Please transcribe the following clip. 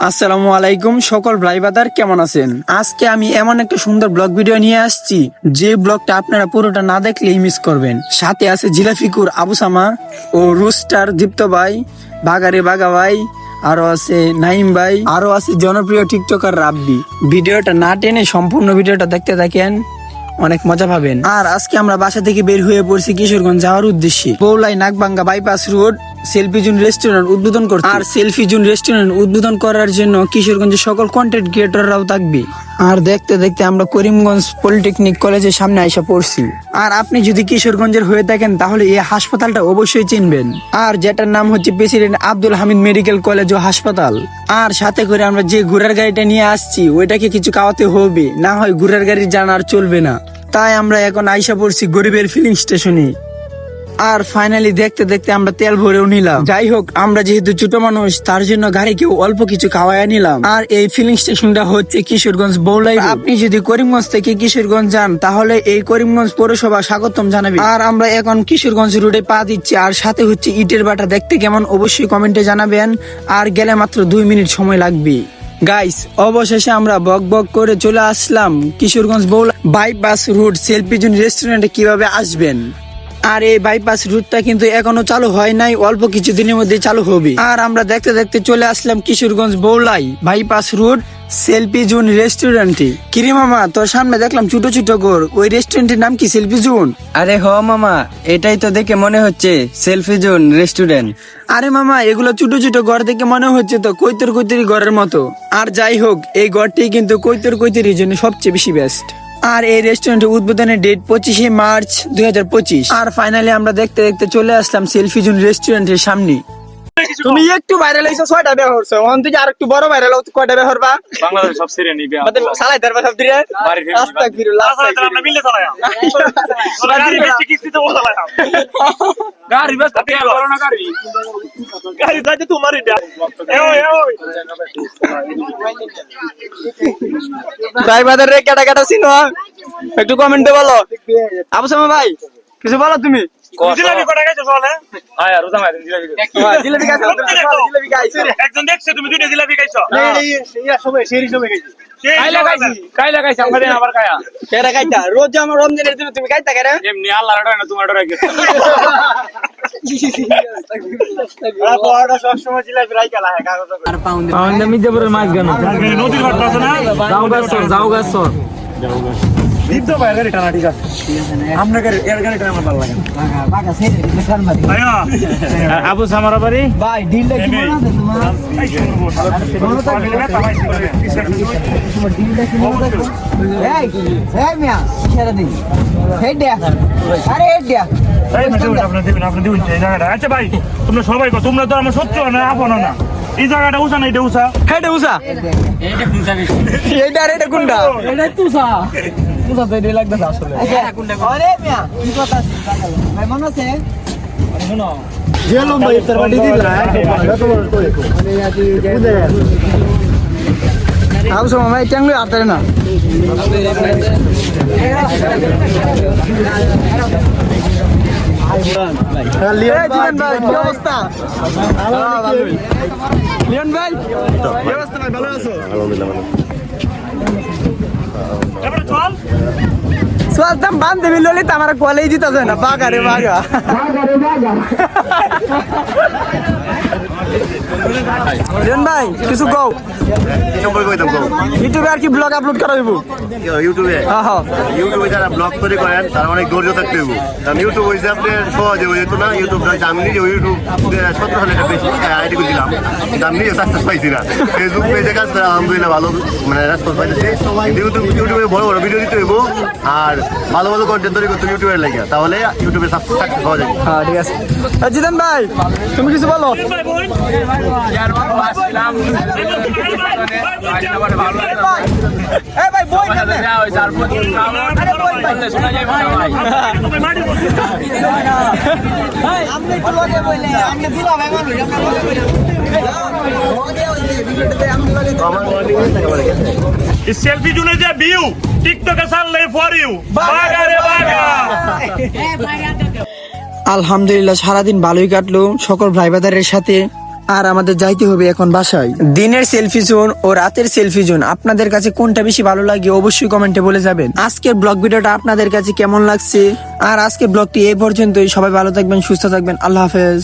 আসসালামু আলাইকুম সকল ভাই বাদার, কেমন আছেন? আজকে আমি এমন একটা সুন্দর ব্লগ ভিডিও নিয়ে আসছি যে ব্লগটা আপনারা পুরোটা না দেখলেই মিস করবেন। সাথে আছে জিলাফিকুর আবু সামা ও রুস্টার দীপ্ত ভাই, বাগারে বাগা ভাই, আরো আছে নাইম ভাই, আরো আছে জনপ্রিয় টিকটকার রাব্বি। ভিডিওটা না টেনে সম্পূর্ণ ভিডিওটা দেখতে থাকেন, অনেক মজা পাবেন। আর আজকে আমরা বাসা থেকে বের হয়ে পড়ছি কিশোরগঞ্জ যাওয়ার উদ্দেশ্যে। Boulai Nagbanga bypass road selfie zone restaurant উদ্বোধন করতে। আর সেলফি জোন রেস্টুরেন্ট উদ্বোধন করার জন্য কিশোরগঞ্জের সকল কন্টেন্ট ক্রিয়েটররাও থাকবে। আর দেখতে দেখতে আমরা করিমগঞ্জ পলিটেকনিক কলেজের সামনে আইসা পড়ছি। আর আপনি যদি কিশোরগঞ্জের হয়ে থাকেন তাহলে এই হাসপাতালটা অবশ্যই চিনবেন, আর যেটার নাম হচ্ছে president Abdul Hamid medical college ও হাসপাতাল। আর সাথে করে আমরা যে ঘোড়ার গাড়িটা নিয়ে আসছি ওইটাকে কিছু খাওয়াতে হবে, না হয় ঘোড়ার গাড়ি জানা আর চলবে না। তাই আমরা এখন আইসা পড়ছি গরিবের ফিলিং স্টেশনে। আর ফাইনালি দেখতে দেখতে আমরা তেল ভরেও নিলাম। যাই হোক, আমরা যেহেতু ছোট মানুষ তার জন্য গাড়িকে অল্প কিছু খাওয়াই নিলাম। আর এই ফিলিং স্টেশনটা হচ্ছে কিশোরগঞ্জ বৌলাই। আপনি যদি করিমগঞ্জ থেকে কিশোরগঞ্জ যান তাহলে এই করিমগঞ্জ পৌরসভা স্বাগতম জানাবে। আর আমরা এখন কিশোরগঞ্জ রোডে পা দিচ্ছি। আর সাথে হচ্ছে ইটের বাটা দেখতে কেমন অবশ্যই কমেন্টে জানাবেন। আর গেলে মাত্র 2 মিনিট সময় লাগবে। গাইস, অবশেষে আমরা বক বক করে চলে আসলাম Kishoreganj Boula bypass route selfie zone রেস্টুরেন্টে। কিভাবে আসবেন? আর এই বাইপাস রুটটা কিন্তু এখনো চালু হয় নাই, অল্প কিছু দিনের মধ্যে চালু হবে। আর আমরা দেখতে দেখতে চলে আসলাম Kishoreganj Boulai bypass route selfie zone রেস্টুরেন্টে। কিরে মামা, তোর সামনে দেখলাম ছোট ছোট ঘর, ওই রেস্টুরেন্টের নাম কি সেলফি জোন? আরে হ মামা, এটাই তো দেখে মনে হচ্ছে সেলফি জোন রেস্টুরেন্ট। আরে মামা, এগুলো ছোট ছোট ঘর দেখে মনে হচ্ছে তো কৈতর কৈতরি ঘরের মতো। আর যাই হোক, এই ঘরটি কিন্তু কৈতর কৈতরির জন্য সবচেয়ে বেশি বেস্ট। আর এই রেস্টুরেন্টের উদ্বোধনের ডেট 25শে মার্চ 2025। আর ফাইনালি আমরা দেখতে দেখতে চলে আসলাম সেলফি জোন রেস্টুরেন্টের সামনে। তুমি একটু ভাইরাল হইছো, 6টা বিয়া হইছো, ওখান থেকে আর একটু বড় ভাইরাল হতে কয়টা বিয়া করবা? বাংলাদেশ সব সিরিয়াল নিবে মানে সালাই দরবার সব দিরে আস্তাগফিরুল্লাহ। আমরা মিলে চালাম গাড়ি বেচে কিস্তিতে চালাম গাড়ি বেচতে তেল ভরো না গাড়ি গাড়ি দাইতে তোমারই দা ওই ওই ড্রাইভারদের রে কাটা কাটা চিনো, একটু কমেন্টে বলো। আবু সামা ভাই, কিছু বলো তুমি। জিলাপি কটা খাইছো চলে আয় আর উজামা জিলাপি জিলাপি খাইছো? জিলাপি খাইছো? একজন দেখছে তুমি দুইটা জিলাপি খাইছো? ইয়া সময় সেই সময় গেছি কাইলা খাইছি আমাদের আবার খায়া কেরা খাইতা? রোজ আমার রমজানের দিন তুমি খাইতা কেরা? এমনি আল্লাহর ডরে না তোমার ডরে গেছে বড়টা সব সময় জিলাপি রাই গেলা হ্যাঁ কাগজ করে পাউন্ডে মির্জাপুরের মাছ গান নদীর ঘাট আছে না যাও গাছর দীপ তো ভাই গাড়ি টানা ঠিক আছে আমরা গাড়ি এর গাড়ি টানা আমার ভালো লাগে আবু সামারা বাড়ি ভাই ডিলটা কি মনে আছে তোমার? ডিলটা কি মনে আছে? এই এই মিয়া ছেড়ে দিন। হেড দে, আরে হেড দে। আচ্ছা ভাই, তোমরা সবাই তোমরা তো আমার সত্য না আপন না, এই জায়গাটা উষা না এটা উষা হেড উসা এইটা আর এটা কোনটা? এটা তুসা তুসা তো এটা লাগতেছে আসলে। আরে মিয়া কি কথা আছে ভাই, মনে আছে? শোনো জেলো ভাই ইফতার পার্টি দিলা আবু সামা ভাই ট্যাংলো আতারে না। লিওন ভাই কি অবস্থা? লিওন ভাই কি অবস্থা ভাই, ভালো আছো? এবারে চল সোয়ালতাম বান্ধবী ললিত আমার কলেজ দিতে না, বাগা রে বাগা। লিওন ভাই কিছু কও। ইউটিউবে আর কি ব্লগ আপলোড করা হইব? ইউটিউবে ইউটিউবে যারা ব্লগ তৈরি করেন তারা অনেক ধৈর্য থাকতে হইব, কারণ ইউটিউব হয়েছে আপনার সহজে হয়ে যেত না। ইউটিউব আমি নিজে ইউটিউব 17 সালে একটা বেশি আইডি করেছিলাম, কিন্তু আমি নিজে সাকসেস পাইছি না। ফেসবুক পেজে কাজ করে আলহামদুলিল্লাহ ভালো মানে রেসপন্স পাইতেছি। ইউটিউবে বড় বড় ভিডিও দিতে হইব আর ভালো ভালো কন্টেন্ট তৈরি করতে ইউটিউবের লাগে, তাহলে ইউটিউবে সাকসেস পাওয়া যাবে। হ্যাঁ ঠিক আছে। জিদান ভাই তুমি কিছু বলো। এই ভাই বই কেন? আপনি একটু লগে বইলে আপনি দিলা ভাই মানুষ সেলফি জুনে যে ভিউ টিকটকে ছাড়লে ফর ইউ বাগা রে বাগা। আলহামদুলিল্লাহ সারাদিন ভালোই কাটলো সকল ভাই বাদারের সাথে। আর আমাদের যাইতে হবে এখন বাসায়। দিনের সেলফি জোন ও রাতের সেলফি জোন আপনাদের কাছে কোনটা বেশি ভালো লাগে অবশ্যই কমেন্টে বলে যাবেন। আজকের ব্লগ ভিডিওটা আপনাদের কাছে কেমন লাগছে, আর আজকের ব্লগটি এই পর্যন্তই। সবাই ভালো থাকবেন, সুস্থ থাকবেন, আল্লাহ হাফেজ।